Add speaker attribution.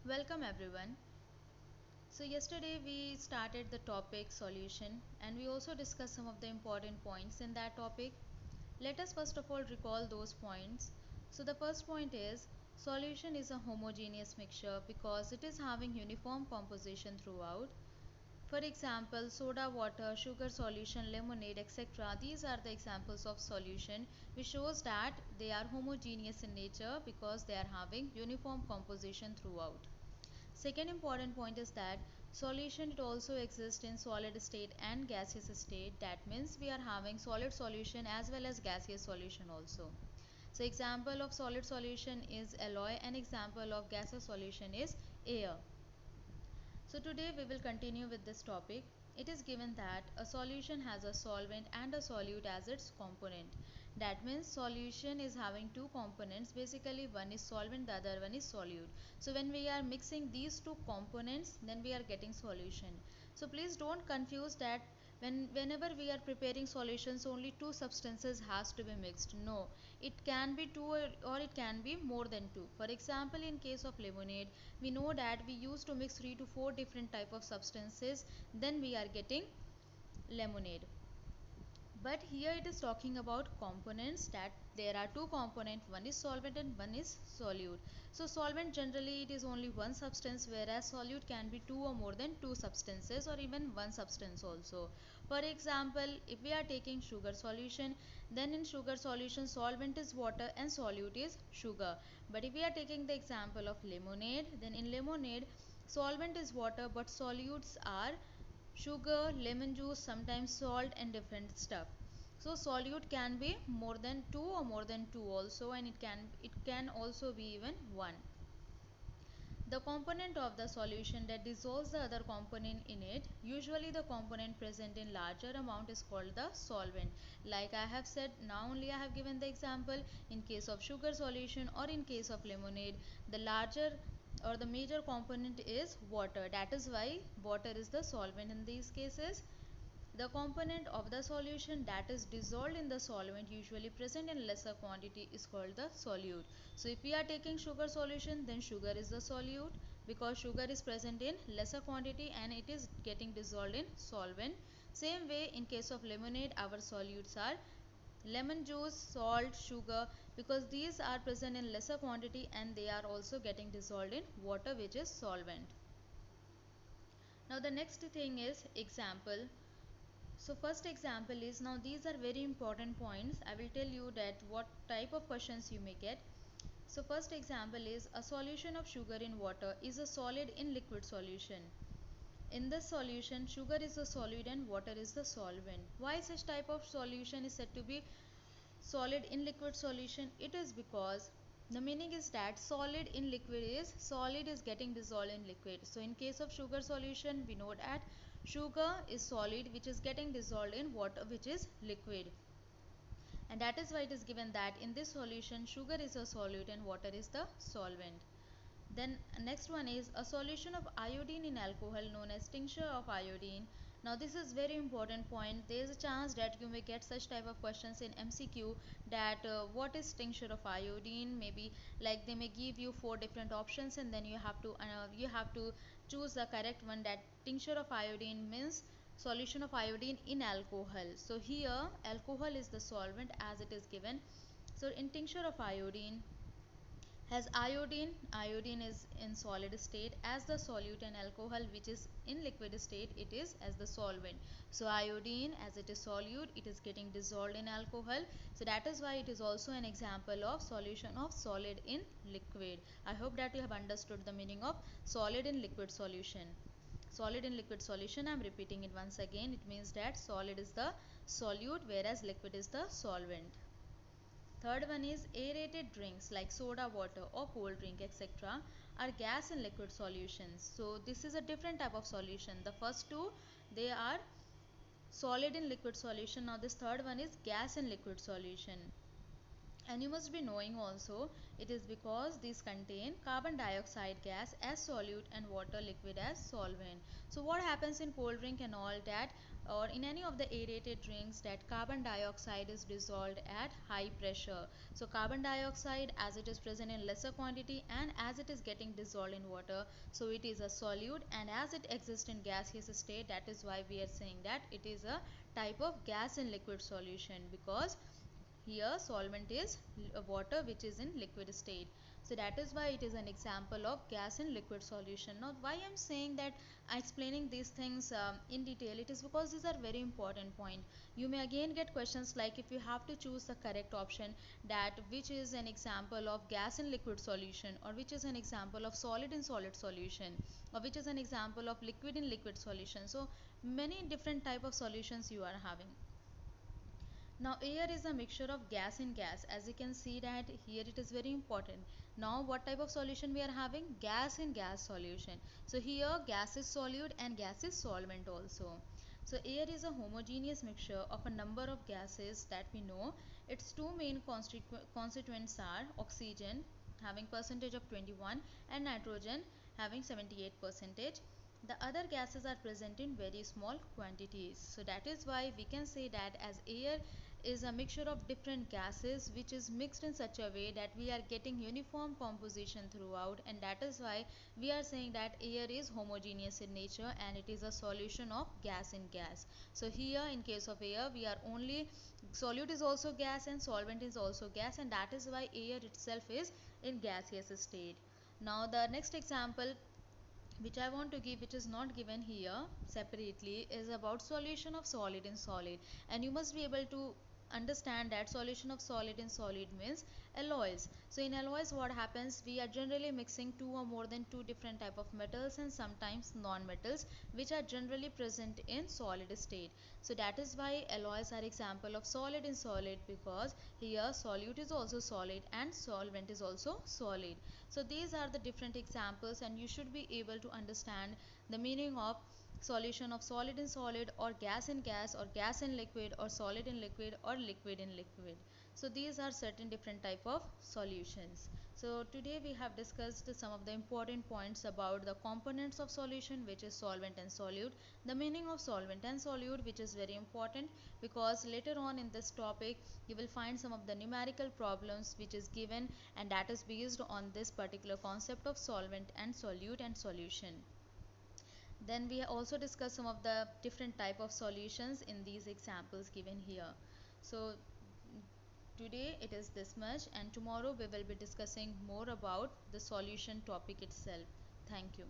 Speaker 1: Welcome everyone. So yesterday we started the topic solution and we also discussed some of the important points in that topic. Let us first of all recall those points. So the first point is solution is a homogeneous mixture because it is having uniform composition throughout. For example, soda water, sugar solution, lemonade, etc. These are the examples of solution which shows that they are homogeneous in nature because they are having uniform composition throughout. Second important point is that solution it also exists in solid state and gaseous state. That means we are having solid solution as well as gaseous solution also. So example of solid solution is alloy and example of gaseous solution is air. So today we will continue with this topic. It is given that a solution has a solvent and a solute as its component. That means solution is having two components. Basically one is solvent, the other one is solute. So when we are mixing these two components, then we are getting solution. So please don't confuse that whenever we are preparing solutions only two substances has to be mixed. No, it can be two or it can be more than two. For example, in case of lemonade, we know that we used to mix 3 to 4 different type of substances, then we are getting lemonade. But here it is talking about components, that there are two components, one is solvent and one is solute. So solvent generally it is only one substance, whereas solute can be two or more than two substances or even one substance also. For example, if we are taking sugar solution, then in sugar solution solvent is water and solute is sugar. But if we are taking the example of lemonade, then in lemonade solvent is water but solutes are sugar, lemon juice, sometimes salt and different stuff. So solute can be more than two or more than two also, and it can also be even one. The component of the solution that dissolves the other component in it, usually the component present in larger amount is called the solvent. Like I have said, now only I have given the example. In case of sugar solution or in case of lemonade, the larger or the major component is water. That is why water is the solvent in these cases. The component of the solution that is dissolved in the solvent, usually present in lesser quantity, is called the solute. So if we are taking sugar solution, then sugar is the solute because sugar is present in lesser quantity and it is getting dissolved in solvent. Same way in case of lemonade, our solutes are lemon juice, salt, sugar, because these are present in lesser quantity and they are also getting dissolved in water, which is solvent. Now the next thing is example. So first example is, now these are very important points. I will tell you that what type of questions you may get. So first example is, a solution of sugar in water is a solid in liquid solution. In this solution, sugar is the solid and water is the solvent. Why such type of solution is said to be solid in liquid solution? It is because the meaning is that solid in liquid is solid is getting dissolved in liquid. So in case of sugar solution, we know that sugar is solid which is getting dissolved in water which is liquid, and that is why it is given that in this solution sugar is a solute and water is the solvent. Then next one is a solution of iodine in alcohol known as tincture of iodine. Now this is very important point. There is a chance that you may get such type of questions in MCQ, that what is tincture of iodine. Maybe like they may give you four different options and then you have to choose the correct one. That tincture of iodine means solution of iodine in alcohol. So here alcohol is the solvent as it is given. So in tincture of iodine has iodine. Iodine is in solid state as the solute, and alcohol which is in liquid state, it is as the solvent. So iodine, as it is solute, it is getting dissolved in alcohol. So that is why it is also an example of solution of solid in liquid. I hope that you have understood the meaning of solid in liquid solution. Solid in liquid solution, I am repeating it once again. It means that solid is the solute whereas liquid is the solvent. Third one is aerated drinks like soda water or cold drink, etc. are gas in liquid solutions. So this is a different type of solution. The first two, they are solid in liquid solution. Now this third one is gas in liquid solution. And you must be knowing also, it is because these contain carbon dioxide gas as solute and water liquid as solvent. So what happens in cold drink and all that, or in any of the aerated drinks, that carbon dioxide is dissolved at high pressure. So carbon dioxide, as it is present in lesser quantity and as it is getting dissolved in water, so it is a solute, and as it exists in gaseous state, that is why we are saying that it is a type of gas in liquid solution, because here solvent is water which is in liquid state. So that is why it is an example of gas in liquid solution. Now why I am saying that, I explaining these things in detail, it is because these are very important point. You may again get questions like, if you have to choose the correct option, that which is an example of gas in liquid solution, or which is an example of solid in solid solution, or which is an example of liquid in liquid solution. So many different type of solutions you are having. Now air is a mixture of gas in gas, as you can see that here it is very important. Now what type of solution we are having? Gas in gas solution. So here gas is solute and gas is solvent also. So air is a homogeneous mixture of a number of gases that we know. Its two main constituents are oxygen having percentage of 21 and nitrogen having 78 percentage. The other gases are present in very small quantities. So that is why we can say that as air is a mixture of different gases which is mixed in such a way that we are getting uniform composition throughout, and that is why we are saying that air is homogeneous in nature and it is a solution of gas in gas. So here in case of air, we are only, solute is also gas and solvent is also gas, and that is why air itself is in gaseous state. Now the next example which I want to give, which is not given here separately, is about solution of solid in solid. And you must be able to understand that solution of solid in solid means alloys. So in alloys what happens, we are generally mixing two or more than two different type of metals and sometimes non-metals, which are generally present in solid state. So that is why alloys are example of solid in solid, because here solute is also solid and solvent is also solid. So these are the different examples, and you should be able to understand the meaning of solution of solid in solid, or gas in gas, or gas in liquid, or solid in liquid, or liquid in liquid. So these are certain different type of solutions. So today we have discussed some of the important points about the components of solution, which is solvent and solute, the meaning of solvent and solute, which is very important, because later on in this topic you will find some of the numerical problems which is given, and that is based on this particular concept of solvent and solute and solution. Then we also discuss some of the different type of solutions in these examples given here. So today it is this much, and tomorrow we will be discussing more about the solution topic itself. Thank you.